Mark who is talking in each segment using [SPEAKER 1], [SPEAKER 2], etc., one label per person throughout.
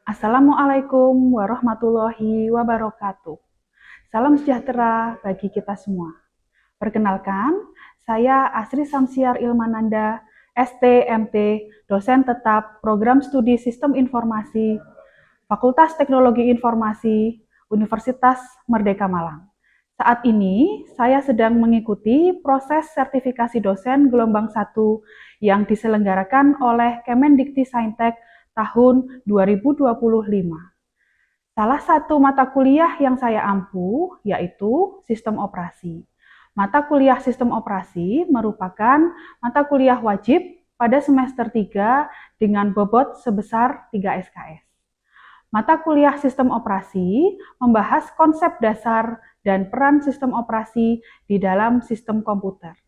[SPEAKER 1] Assalamualaikum warahmatullahi wabarakatuh. Salam sejahtera bagi kita semua. Perkenalkan, saya Asri Samsiar Ilmananda, ST.MT, dosen tetap Program Studi Sistem Informasi, Fakultas Teknologi Informasi, Universitas Merdeka Malang. Saat ini, saya sedang mengikuti proses sertifikasi dosen gelombang 1 yang diselenggarakan oleh Kemendikti-Saintek tahun 2025. Salah satu mata kuliah yang saya ampu yaitu Sistem Operasi. Mata kuliah Sistem Operasi merupakan mata kuliah wajib pada semester 3 dengan bobot sebesar 3 SKS. Mata kuliah Sistem Operasi membahas konsep dasar dan peran sistem operasi di dalam sistem komputer.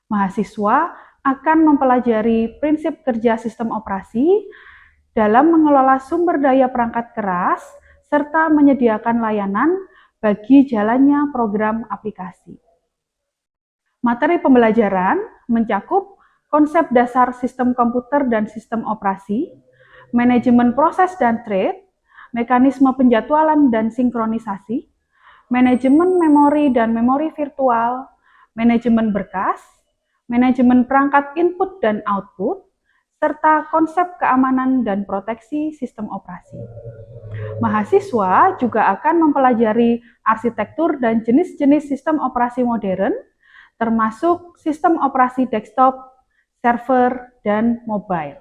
[SPEAKER 1] Mahasiswa akan mempelajari prinsip kerja sistem operasi dalam mengelola sumber daya perangkat keras, serta menyediakan layanan bagi jalannya program aplikasi. Materi pembelajaran mencakup konsep dasar sistem komputer dan sistem operasi, manajemen proses dan trade, mekanisme penjadwalan dan sinkronisasi, manajemen memori dan memori virtual, manajemen berkas, manajemen perangkat input dan output, serta konsep keamanan dan proteksi sistem operasi. Mahasiswa juga akan mempelajari arsitektur dan jenis-jenis sistem operasi modern, termasuk sistem operasi desktop, server, dan mobile.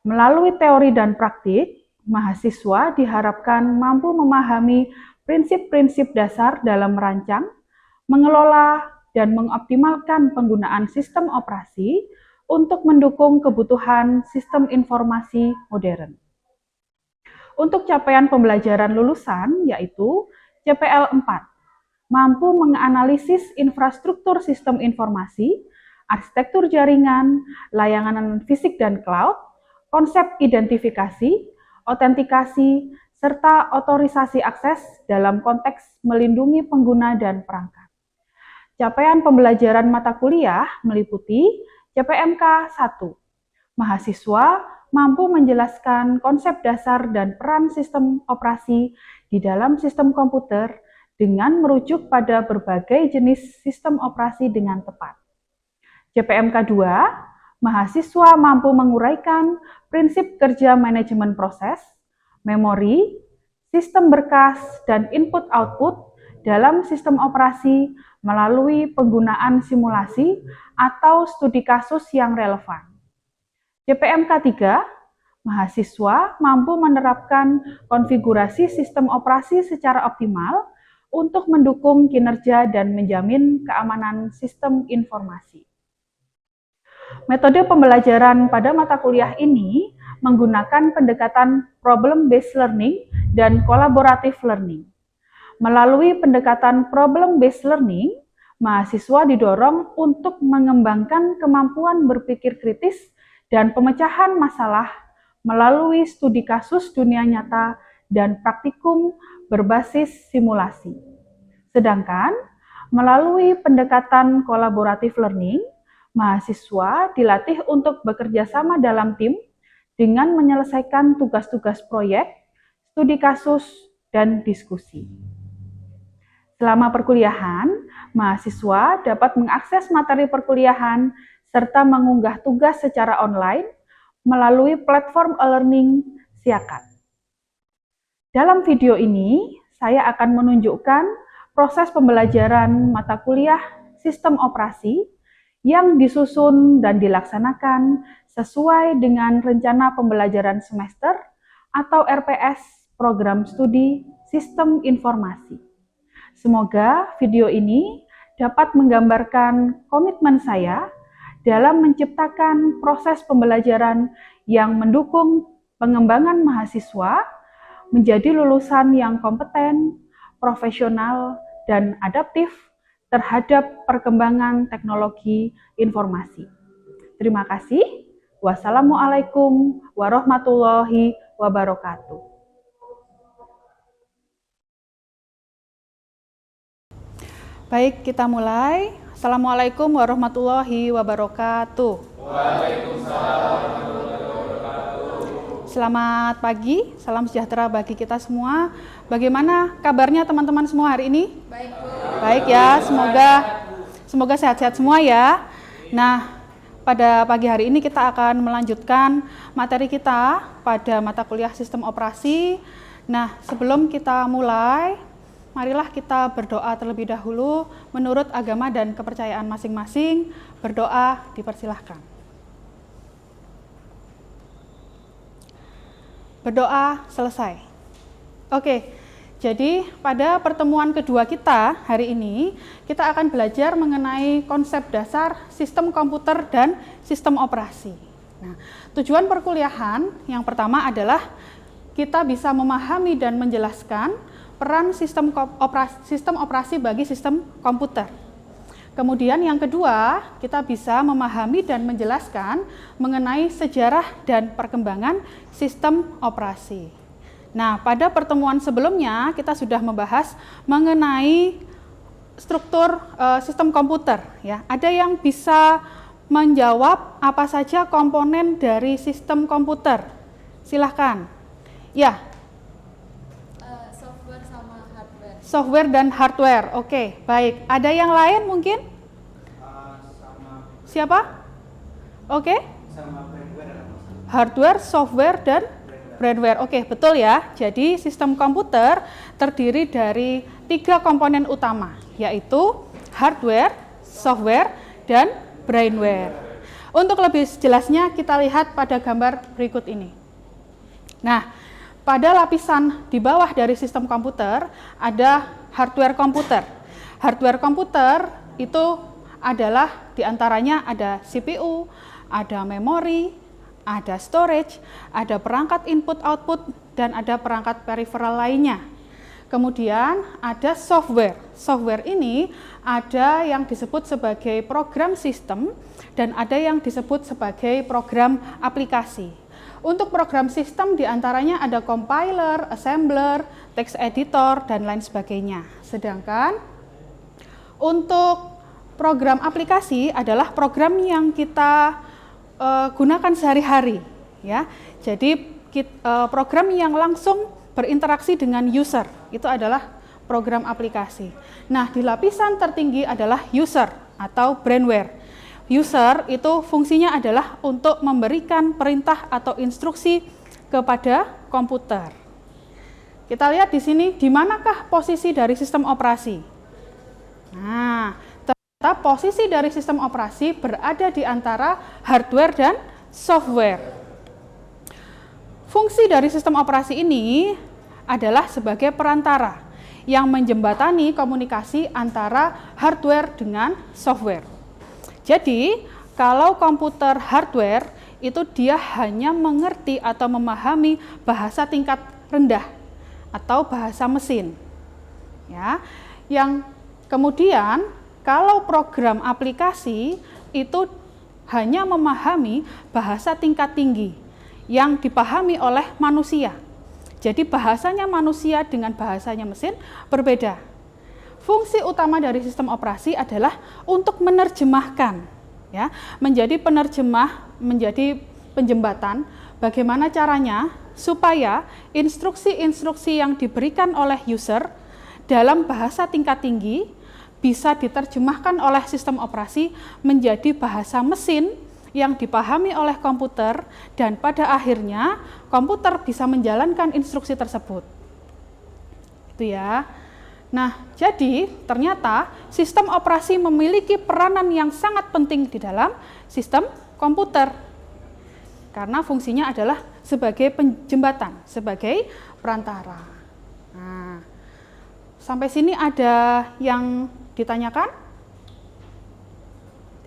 [SPEAKER 1] Melalui teori dan praktik, mahasiswa diharapkan mampu memahami prinsip-prinsip dasar dalam merancang, mengelola, dan mengoptimalkan penggunaan sistem operasi untuk mendukung kebutuhan sistem informasi modern. Untuk capaian pembelajaran lulusan yaitu CPL 4, mampu menganalisis infrastruktur sistem informasi, arsitektur jaringan, layanan fisik dan cloud, konsep identifikasi, autentikasi, serta otorisasi akses dalam konteks melindungi pengguna dan perangkat. Capaian pembelajaran mata kuliah meliputi CPMK 1. Mahasiswa mampu menjelaskan konsep dasar dan peran sistem operasi di dalam sistem komputer dengan merujuk pada berbagai jenis sistem operasi dengan tepat. CPMK 2, mahasiswa mampu menguraikan prinsip kerja manajemen proses, memori, sistem berkas, dan input-output dalam sistem operasi melalui penggunaan simulasi atau studi kasus yang relevan. CPMK 3, mahasiswa mampu menerapkan konfigurasi sistem operasi secara optimal untuk mendukung kinerja dan menjamin keamanan sistem informasi. Metode pembelajaran pada mata kuliah ini menggunakan pendekatan problem-based learning dan collaborative learning. Melalui pendekatan problem-based learning, mahasiswa didorong untuk mengembangkan kemampuan berpikir kritis dan pemecahan masalah melalui studi kasus dunia nyata dan praktikum berbasis simulasi. Sedangkan melalui pendekatan collaborative learning, mahasiswa dilatih untuk bekerja sama dalam tim dengan menyelesaikan tugas-tugas proyek, studi kasus, dan diskusi. Selama perkuliahan, mahasiswa dapat mengakses materi perkuliahan serta mengunggah tugas secara online melalui platform e-learning Siakat. Dalam video ini, saya akan menunjukkan proses pembelajaran mata kuliah sistem operasi yang disusun dan dilaksanakan sesuai dengan rencana pembelajaran semester atau RPS Program Studi Sistem Informasi. Semoga video ini dapat menggambarkan komitmen saya dalam menciptakan proses pembelajaran yang mendukung pengembangan mahasiswa menjadi lulusan yang kompeten, profesional, dan adaptif terhadap perkembangan teknologi informasi. Terima kasih. Wassalamualaikum warahmatullahi wabarakatuh. Baik, kita mulai. Assalamualaikum warahmatullahi wabarakatuh.
[SPEAKER 2] Waalaikumsalam warahmatullahi wabarakatuh.
[SPEAKER 1] Selamat pagi, salam sejahtera bagi kita semua. Bagaimana kabarnya teman-teman semua hari ini?
[SPEAKER 2] Baik, Bu.
[SPEAKER 1] Baik ya, semoga sehat-sehat semua ya. Nah, pada pagi hari ini kita akan melanjutkan materi kita pada mata kuliah sistem operasi. Nah, sebelum kita mulai, marilah kita berdoa terlebih dahulu menurut agama dan kepercayaan masing-masing. Berdoa dipersilahkan. Berdoa selesai. Oke, jadi pada pertemuan kedua kita hari ini, kita akan belajar mengenai konsep dasar sistem komputer dan sistem operasi. Nah, tujuan perkuliahan yang pertama adalah kita bisa memahami dan menjelaskan peran sistem operasi bagi sistem komputer. Kemudian yang kedua, kita bisa memahami dan menjelaskan mengenai sejarah dan perkembangan sistem operasi. Nah, pada pertemuan sebelumnya kita sudah membahas mengenai struktur sistem komputer. Ya, ada yang bisa menjawab apa saja komponen dari sistem komputer? Silahkan. Ya.
[SPEAKER 2] Software sama hardware.
[SPEAKER 1] Software dan hardware. Oke, baik. Ada yang lain mungkin? Siapa? Oke.
[SPEAKER 3] Sama firmware.
[SPEAKER 1] Hardware, software, dan firmware. Oke, betul ya. Jadi sistem komputer terdiri dari 3 komponen utama, yaitu hardware, software, dan brainware. Untuk lebih jelasnya kita lihat pada gambar berikut ini. Nah, pada lapisan di bawah dari sistem komputer ada hardware komputer. Hardware komputer itu adalah diantaranya ada CPU, ada memori, ada storage, ada perangkat input-output, dan ada perangkat peripheral lainnya. Kemudian ada software. Software ini ada yang disebut sebagai program sistem dan ada yang disebut sebagai program aplikasi. Untuk program sistem diantaranya ada compiler, assembler, text editor, dan lain sebagainya. Sedangkan untuk program aplikasi adalah program yang kita gunakan sehari-hari, ya. Jadi program yang langsung berinteraksi dengan user itu adalah program aplikasi. Nah, di lapisan tertinggi adalah user atau brainware. User itu fungsinya adalah untuk memberikan perintah atau instruksi kepada komputer. Kita lihat di sini di manakah posisi dari sistem operasi. Nah, posisi dari sistem operasi berada di antara hardware dan software. Fungsi dari sistem operasi ini adalah sebagai perantara yang menjembatani komunikasi antara hardware dengan software. Jadi, kalau komputer hardware itu dia hanya mengerti atau memahami bahasa tingkat rendah atau bahasa mesin. Ya, yang kemudian kalau program aplikasi itu hanya memahami bahasa tingkat tinggi yang dipahami oleh manusia. Jadi bahasanya manusia dengan bahasanya mesin berbeda. Fungsi utama dari sistem operasi adalah untuk menerjemahkan, ya, menjadi penerjemah, menjadi penjembatan. Bagaimana caranya supaya instruksi-instruksi yang diberikan oleh user dalam bahasa tingkat tinggi bisa diterjemahkan oleh sistem operasi menjadi bahasa mesin yang dipahami oleh komputer dan pada akhirnya komputer bisa menjalankan instruksi tersebut. Itu ya. Nah, jadi ternyata sistem operasi memiliki peranan yang sangat penting di dalam sistem komputer. Karena fungsinya adalah sebagai penjembatan, sebagai perantara. Nah, sampai sini ada yang ditanyakan?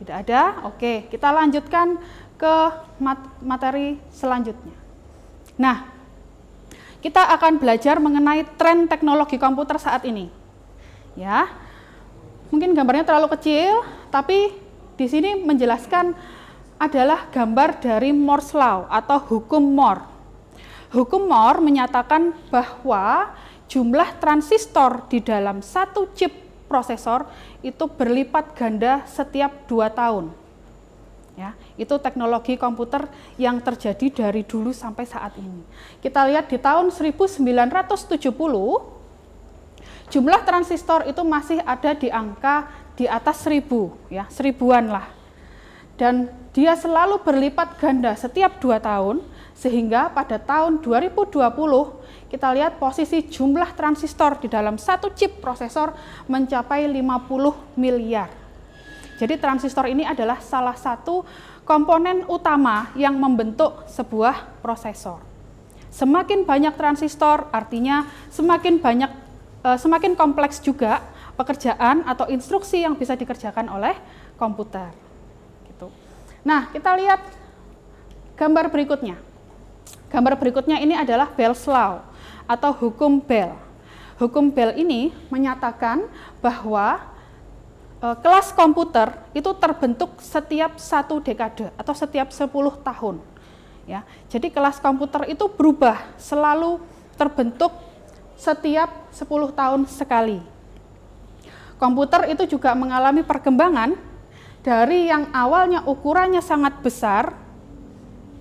[SPEAKER 1] Tidak ada? Oke, kita lanjutkan ke materi selanjutnya. Nah, kita akan belajar mengenai tren teknologi komputer saat ini. Ya, mungkin gambarnya terlalu kecil, tapi di sini menjelaskan adalah gambar dari Moore's Law atau hukum Moore. Hukum Moore menyatakan bahwa jumlah transistor di dalam satu chip prosesor itu berlipat ganda setiap 2 tahun. Ya, itu teknologi komputer yang terjadi dari dulu sampai saat ini. Kita lihat di tahun 1970, jumlah transistor itu masih ada di angka di atas 1000, ya, 1000-an lah. Dan dia selalu berlipat ganda setiap 2 tahun, sehingga pada tahun 2020 kita lihat posisi jumlah transistor di dalam satu chip prosesor mencapai 50 miliar. Jadi transistor ini adalah salah satu komponen utama yang membentuk sebuah prosesor. Semakin banyak transistor artinya semakin kompleks juga pekerjaan atau instruksi yang bisa dikerjakan oleh komputer. Gitu. Nah, kita lihat gambar berikutnya. Gambar berikutnya ini adalah Bell's Law atau hukum Bell. Hukum Bell ini menyatakan bahwa kelas komputer itu terbentuk setiap 1 dekade atau setiap 10 tahun. Ya, jadi kelas komputer itu berubah, selalu terbentuk setiap 10 tahun sekali. Komputer itu juga mengalami perkembangan dari yang awalnya ukurannya sangat besar,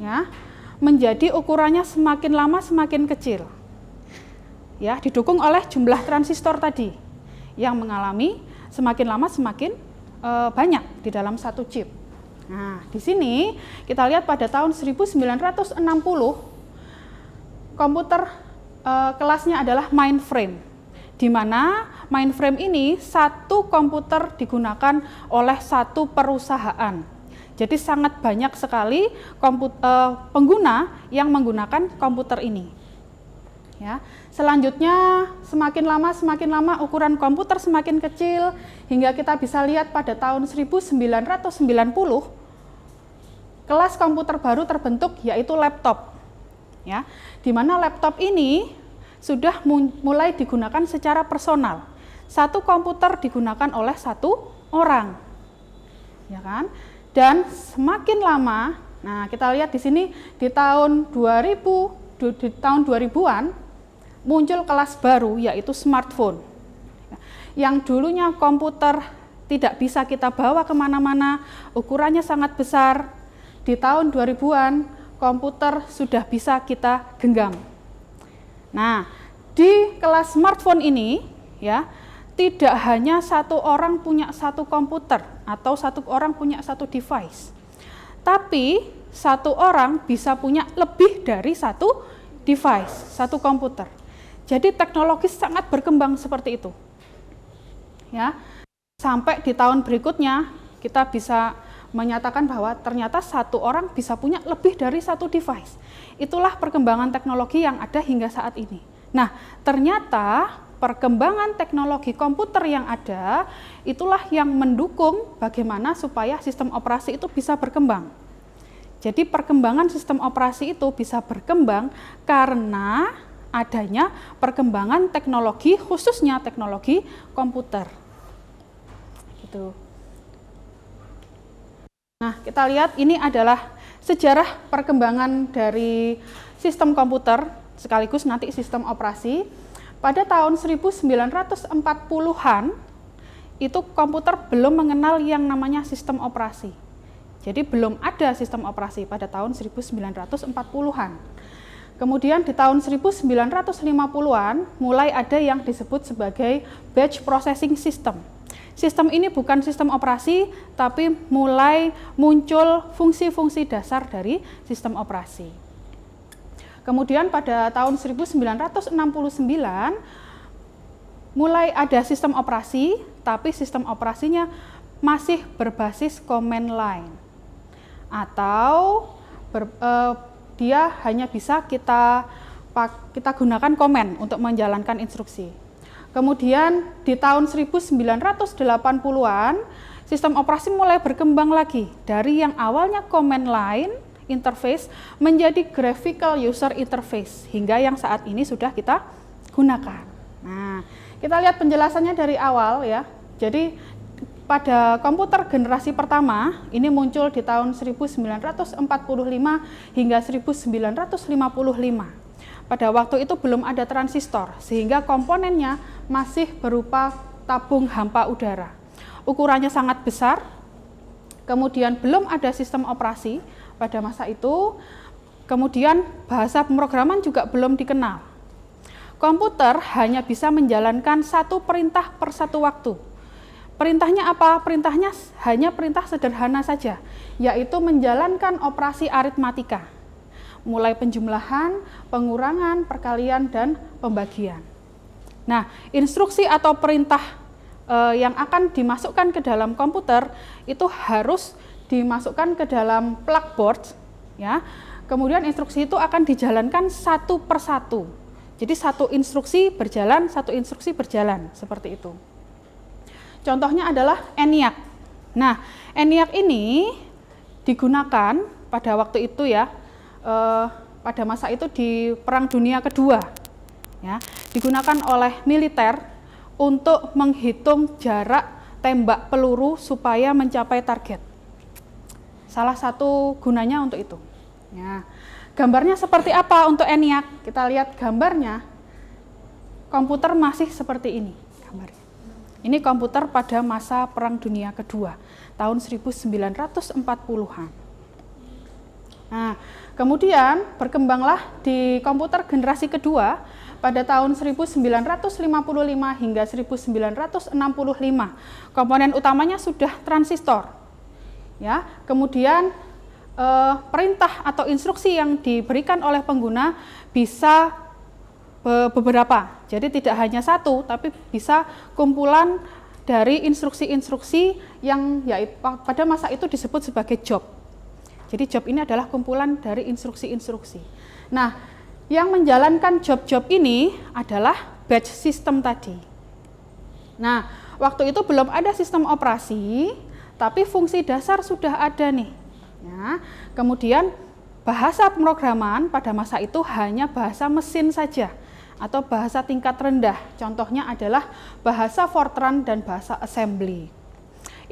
[SPEAKER 1] ya, menjadi ukurannya semakin lama semakin kecil. Ya, didukung oleh jumlah transistor tadi yang mengalami semakin lama semakin banyak di dalam satu chip. Nah, di sini kita lihat pada tahun 1960 komputer kelasnya adalah mainframe, di mana mainframe ini satu komputer digunakan oleh satu perusahaan. Jadi sangat banyak sekali pengguna yang menggunakan komputer ini. Ya, selanjutnya semakin lama ukuran komputer semakin kecil hingga kita bisa lihat pada tahun 1990 kelas komputer baru terbentuk yaitu laptop. Ya, di mana laptop ini sudah mulai digunakan secara personal. Satu komputer digunakan oleh satu orang. Ya kan? Dan semakin lama, nah kita lihat di sini di tahun 2000-an muncul kelas baru yaitu smartphone. Yang dulunya komputer tidak bisa kita bawa kemana-mana, ukurannya sangat besar. Di tahun 2000-an komputer sudah bisa kita genggam. Nah, di kelas smartphone ini ya, tidak hanya satu orang punya satu komputer atau satu orang punya satu device. Tapi satu orang bisa punya lebih dari satu device, satu komputer. Jadi teknologi sangat berkembang seperti itu. Ya. Sampai di tahun berikutnya kita bisa menyatakan bahwa ternyata satu orang bisa punya lebih dari satu device. Itulah perkembangan teknologi yang ada hingga saat ini. Nah, ternyata perkembangan teknologi komputer yang ada itulah yang mendukung bagaimana supaya sistem operasi itu bisa berkembang. Jadi perkembangan sistem operasi itu bisa berkembang karena adanya perkembangan teknologi, khususnya teknologi komputer. Gitu. Nah, kita lihat ini adalah sejarah perkembangan dari sistem komputer, sekaligus nanti sistem operasi. Pada tahun 1940-an, itu komputer belum mengenal yang namanya sistem operasi. Jadi belum ada sistem operasi pada tahun 1940-an. Kemudian di tahun 1950-an mulai ada yang disebut sebagai batch processing system. Sistem ini bukan sistem operasi, tapi mulai muncul fungsi-fungsi dasar dari sistem operasi. Kemudian pada tahun 1969 mulai ada sistem operasi, tapi sistem operasinya masih berbasis command line. Atau dia hanya bisa kita gunakan komen untuk menjalankan instruksi. Kemudian di tahun 1980-an sistem operasi mulai berkembang lagi dari yang awalnya command line interface menjadi graphical user interface hingga yang saat ini sudah kita gunakan. Nah, kita lihat penjelasannya dari awal ya. Jadi pada komputer generasi pertama ini muncul di tahun 1945 hingga 1955. Pada waktu itu belum ada transistor sehingga komponennya masih berupa tabung hampa udara. Ukurannya sangat besar kemudian belum ada sistem operasi pada masa itu, kemudian bahasa pemrograman juga belum dikenal. Komputer hanya bisa menjalankan satu perintah per satu waktu. Perintahnya apa? Perintahnya hanya perintah sederhana saja, yaitu menjalankan operasi aritmatika, mulai penjumlahan, pengurangan, perkalian, dan pembagian. Nah, instruksi atau perintah yang akan dimasukkan ke dalam komputer itu harus dimasukkan ke dalam plugboard, ya. Kemudian instruksi itu akan dijalankan satu per satu. Jadi satu instruksi berjalan, seperti itu. Contohnya adalah ENIAC. Nah, ENIAC ini digunakan pada waktu itu ya, pada masa itu di Perang Dunia Kedua, ya, digunakan oleh militer untuk menghitung jarak tembak peluru supaya mencapai target. Salah satu gunanya untuk itu. Ya. Gambarnya seperti apa untuk ENIAC? Kita lihat gambarnya. Komputer masih seperti ini gambarnya. Ini komputer pada masa Perang Dunia Kedua, tahun 1940-an. Nah, kemudian berkembanglah di komputer generasi kedua pada tahun 1955 hingga 1965. Komponen utamanya sudah transistor. Ya, kemudian perintah atau instruksi yang diberikan oleh pengguna bisa beberapa, jadi tidak hanya satu, tapi bisa kumpulan dari instruksi-instruksi yang pada masa itu disebut sebagai job. Jadi job ini adalah kumpulan dari instruksi-instruksi. Nah, yang menjalankan job-job ini adalah batch system tadi. Nah, waktu itu belum ada sistem operasi, tapi fungsi dasar sudah ada nih. Ya, kemudian bahasa pemrograman pada masa itu hanya bahasa mesin saja atau bahasa tingkat rendah. Contohnya adalah bahasa Fortran dan bahasa assembly.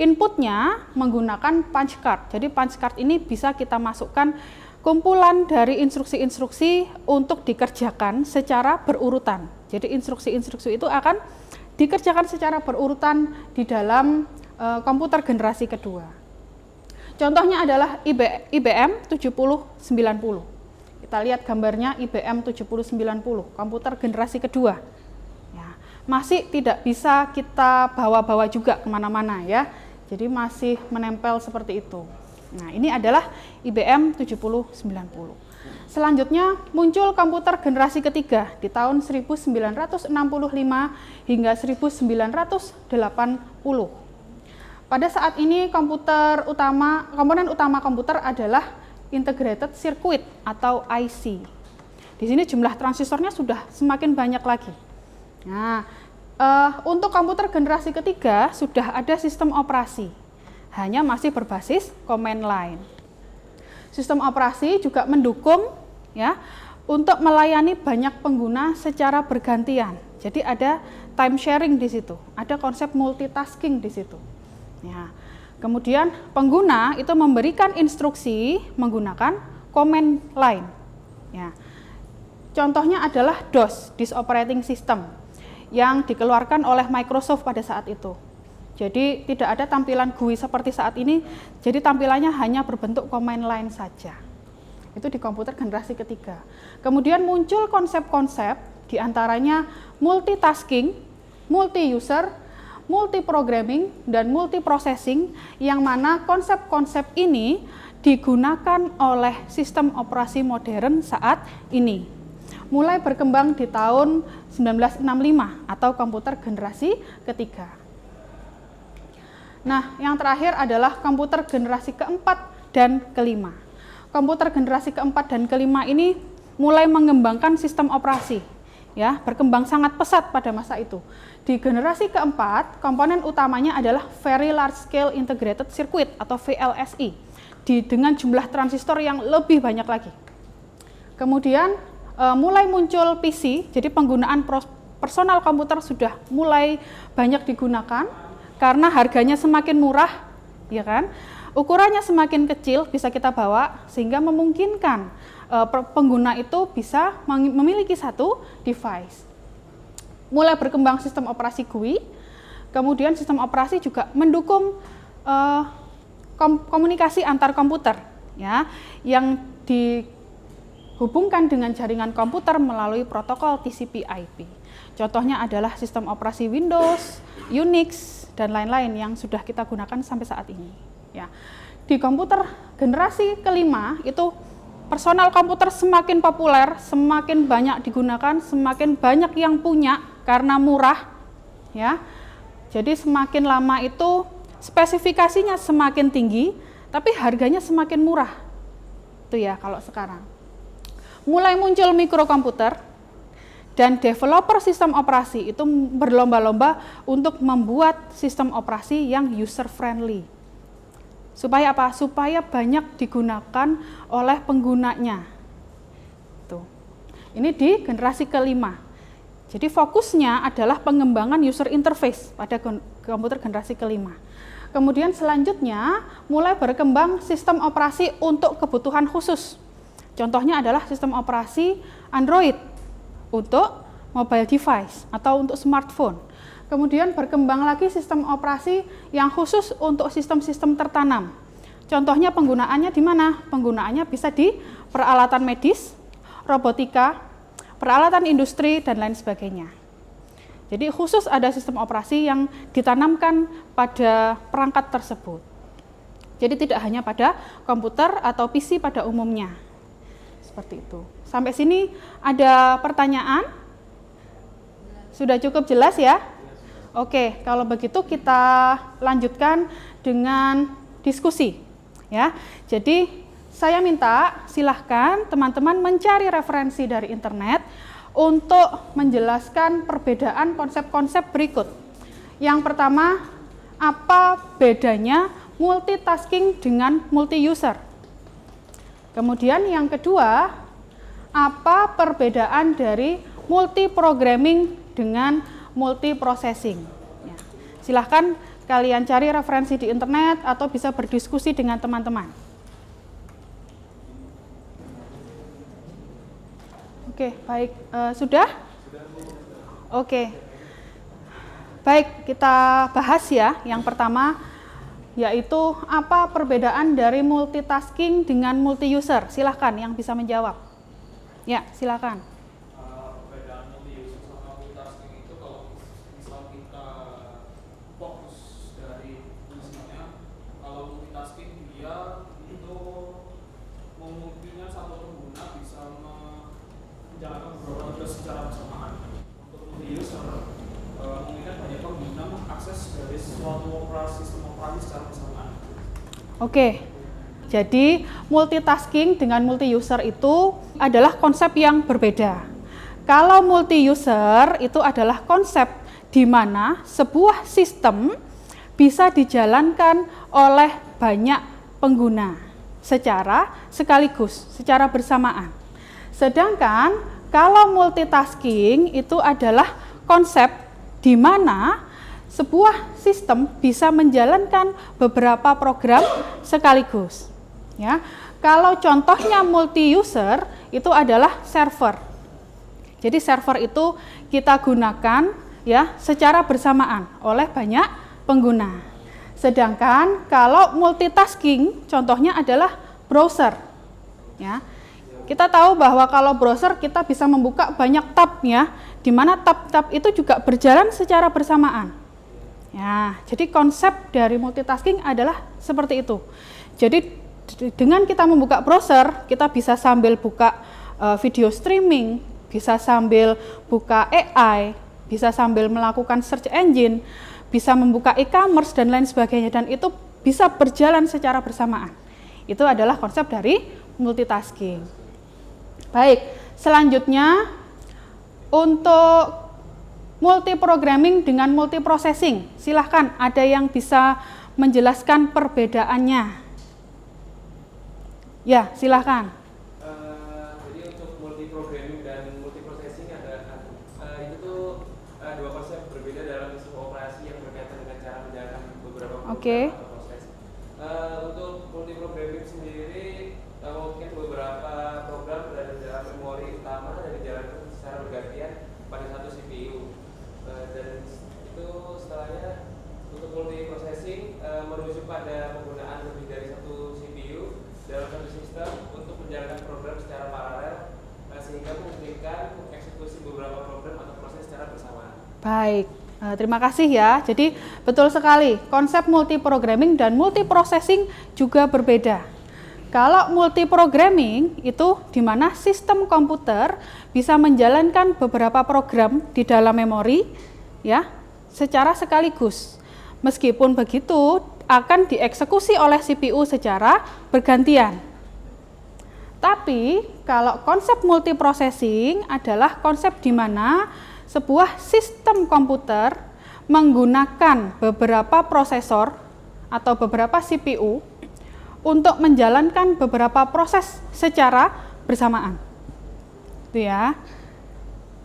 [SPEAKER 1] Inputnya menggunakan punch card. Jadi punch card ini bisa kita masukkan kumpulan dari instruksi-instruksi untuk dikerjakan secara berurutan. Jadi instruksi-instruksi itu akan dikerjakan secara berurutan di dalam komputer generasi kedua. Contohnya adalah IBM 7090. Kita lihat gambarnya IBM 7090, komputer generasi kedua. Ya, masih tidak bisa kita bawa-bawa juga kemana-mana ya. Jadi masih menempel seperti itu. Nah, ini adalah IBM 7090. Selanjutnya muncul komputer generasi ketiga di tahun 1965 hingga 1980. Pada saat ini komponen utama komputer adalah integrated circuit atau IC. Di sini jumlah transistornya sudah semakin banyak lagi. Nah, untuk komputer generasi ketiga sudah ada sistem operasi, hanya masih berbasis command line. Sistem operasi juga mendukung ya untuk melayani banyak pengguna secara bergantian. Jadi ada time sharing di situ, ada konsep multitasking di situ. Ya. Kemudian pengguna itu memberikan instruksi menggunakan command line. Ya. Contohnya adalah DOS, Disk Operating System, yang dikeluarkan oleh Microsoft pada saat itu. Jadi tidak ada tampilan GUI seperti saat ini, jadi tampilannya hanya berbentuk command line saja. Itu di komputer generasi ketiga. Kemudian muncul konsep-konsep diantaranya multitasking, multi-user, multi-programming, dan multi-processing, yang mana konsep-konsep ini digunakan oleh sistem operasi modern saat ini. Mulai berkembang di tahun 1965 atau komputer generasi ketiga. Nah, yang terakhir adalah komputer generasi keempat dan kelima. Komputer generasi keempat dan kelima ini mulai mengembangkan sistem operasi. Ya, berkembang sangat pesat pada masa itu. Di generasi keempat, komponen utamanya adalah Very Large Scale Integrated Circuit atau VLSI, dengan jumlah transistor yang lebih banyak lagi. Kemudian mulai muncul PC, jadi penggunaan personal komputer sudah mulai banyak digunakan karena harganya semakin murah, ya kan? Ukurannya semakin kecil bisa kita bawa sehingga memungkinkan pengguna itu bisa memiliki satu device. Mulai berkembang sistem operasi GUI, kemudian sistem operasi juga mendukung komunikasi antar komputer, ya, yang dihubungkan dengan jaringan komputer melalui protokol TCP/IP. Contohnya adalah sistem operasi Windows, Unix, dan lain-lain yang sudah kita gunakan sampai saat ini. Ya. Di komputer generasi kelima itu personal komputer semakin populer, semakin banyak digunakan, semakin banyak yang punya karena murah, ya. Jadi semakin lama itu spesifikasinya semakin tinggi, tapi harganya semakin murah. Itu ya kalau sekarang. Mulai muncul mikrokomputer dan developer sistem operasi itu berlomba-lomba untuk membuat sistem operasi yang user friendly. Supaya apa? Supaya banyak digunakan oleh penggunanya. Tuh. Ini di generasi kelima. Jadi fokusnya adalah pengembangan user interface pada komputer generasi kelima. Kemudian selanjutnya mulai berkembang sistem operasi untuk kebutuhan khusus. Contohnya adalah sistem operasi Android untuk mobile device atau untuk smartphone. Kemudian berkembang lagi sistem operasi yang khusus untuk sistem-sistem tertanam. Contohnya penggunaannya di mana? Penggunaannya bisa di peralatan medis, robotika, peralatan industri, dan lain sebagainya. Jadi khusus ada sistem operasi yang ditanamkan pada perangkat tersebut. Jadi tidak hanya pada komputer atau PC pada umumnya. Seperti itu. Sampai sini ada pertanyaan? Sudah cukup jelas ya? Oke, kalau begitu kita lanjutkan dengan diskusi. Ya, jadi saya minta silahkan teman-teman mencari referensi dari internet untuk menjelaskan perbedaan konsep-konsep berikut. Yang pertama, apa bedanya multitasking dengan multi-user? Kemudian yang kedua, apa perbedaan dari multi-programming dengan multi-processing? Ya. Silahkan kalian cari referensi di internet atau bisa berdiskusi dengan teman-teman. Oke, baik. Sudah? Oke. Baik, kita bahas ya. Yang pertama, yaitu apa perbedaan dari multitasking dengan multi-user? Silahkan yang bisa menjawab. Ya, silahkan.
[SPEAKER 2] Perbedaan multi-user sama multitasking itu kalau misal kita fokus dari fungsinya, kalau multitasking dia itu memungkinkan satu pengguna bisa menjalankan beberapa tugas secara bersamaan. Untuk multi-user, memungkinkan banyak pengguna mengakses dari suatu sistem operasi secara bersamaan.
[SPEAKER 1] Oke. Jadi multitasking dengan multi-user itu adalah konsep yang berbeda. Kalau multi-user itu adalah konsep di mana sebuah sistem bisa dijalankan oleh banyak pengguna secara sekaligus, secara bersamaan. Sedangkan kalau multitasking itu adalah konsep di mana sebuah sistem bisa menjalankan beberapa program sekaligus. Ya, kalau contohnya multi-user itu adalah server. Jadi server itu kita gunakan ya secara bersamaan oleh banyak pengguna. Sedangkan kalau multitasking contohnya adalah browser. Ya. Kita tahu bahwa kalau browser kita bisa membuka banyak tab ya, di mana tab-tab itu juga berjalan secara bersamaan. Ya, jadi konsep dari multitasking adalah seperti itu. Jadi dengan kita membuka browser, kita bisa sambil buka video streaming, bisa sambil buka AI, bisa sambil melakukan search engine, bisa membuka e-commerce dan lain sebagainya, dan itu bisa berjalan secara bersamaan. Itu adalah konsep dari multitasking. Baik, selanjutnya untuk multiprogramming dengan multiprocessing. Silahkan ada yang bisa menjelaskan perbedaannya. Ya, silahkan.
[SPEAKER 3] Jadi untuk multiprogramming dan multiprocessing itu tuh dua konsep berbeda dalam sebuah operasi yang berkaitan dengan cara menjalankan beberapa program atau proses. Untuk multiprogramming sendiri mungkin beberapa program berada dalam memori utama dan dijalankan secara bergantian pada satu CPU. Dan itu setelahnya untuk multiprocessing merujuk pada penggunaan lebih dari dalam satu sistem untuk menjalankan program secara paralel sehingga memungkinkan eksekusi beberapa program atau proses secara bersamaan.
[SPEAKER 1] Baik, terima kasih ya. Jadi betul sekali, konsep multiprogramming dan multiprocessing juga berbeda. Kalau multiprogramming itu di mana sistem komputer bisa menjalankan beberapa program di dalam memori ya secara sekaligus. Meskipun begitu akan dieksekusi oleh CPU secara bergantian. Tapi kalau konsep multiprocessing adalah konsep di mana sebuah sistem komputer menggunakan beberapa prosesor atau beberapa CPU untuk menjalankan beberapa proses secara bersamaan. Itu ya.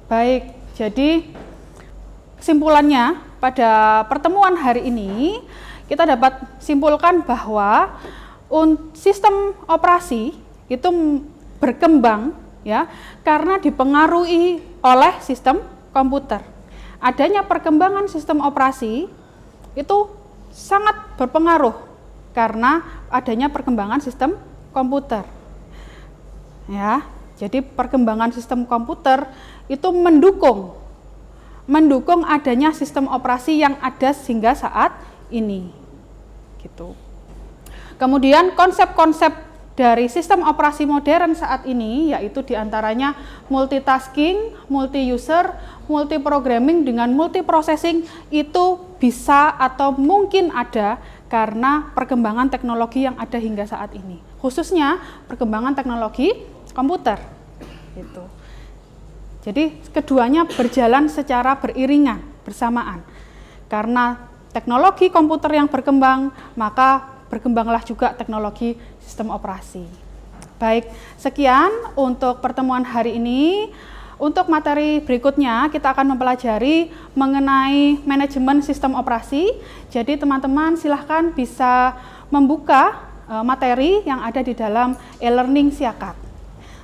[SPEAKER 1] Baik, jadi kesimpulannya pada pertemuan hari ini kita dapat simpulkan bahwa sistem operasi itu berkembang ya karena dipengaruhi oleh sistem komputer. Adanya perkembangan sistem operasi itu sangat berpengaruh karena adanya perkembangan sistem komputer. Ya, jadi perkembangan sistem komputer itu mendukung adanya sistem operasi yang ada hingga saat ini. Gitu. Kemudian konsep-konsep dari sistem operasi modern saat ini yaitu diantaranya multitasking, multi-user, multiprogramming dengan multiprocessing itu bisa atau mungkin ada karena perkembangan teknologi yang ada hingga saat ini. Khususnya perkembangan teknologi komputer. Gitu. Jadi keduanya berjalan secara beriringan, bersamaan. Karena teknologi komputer yang berkembang, maka berkembanglah juga teknologi sistem operasi. Baik, sekian untuk pertemuan hari ini. Untuk materi berikutnya kita akan mempelajari mengenai manajemen sistem operasi. Jadi teman-teman silahkan bisa membuka materi yang ada di dalam e-learning Siakat.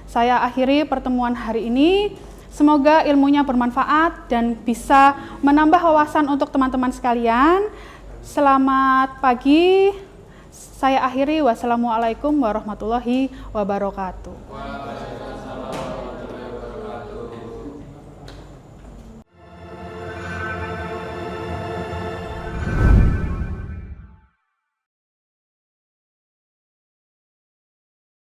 [SPEAKER 1] Saya akhiri pertemuan hari ini. Semoga ilmunya bermanfaat dan bisa menambah wawasan untuk teman-teman sekalian. Selamat pagi. Saya akhiri. Wassalamualaikum warahmatullahi wabarakatuh.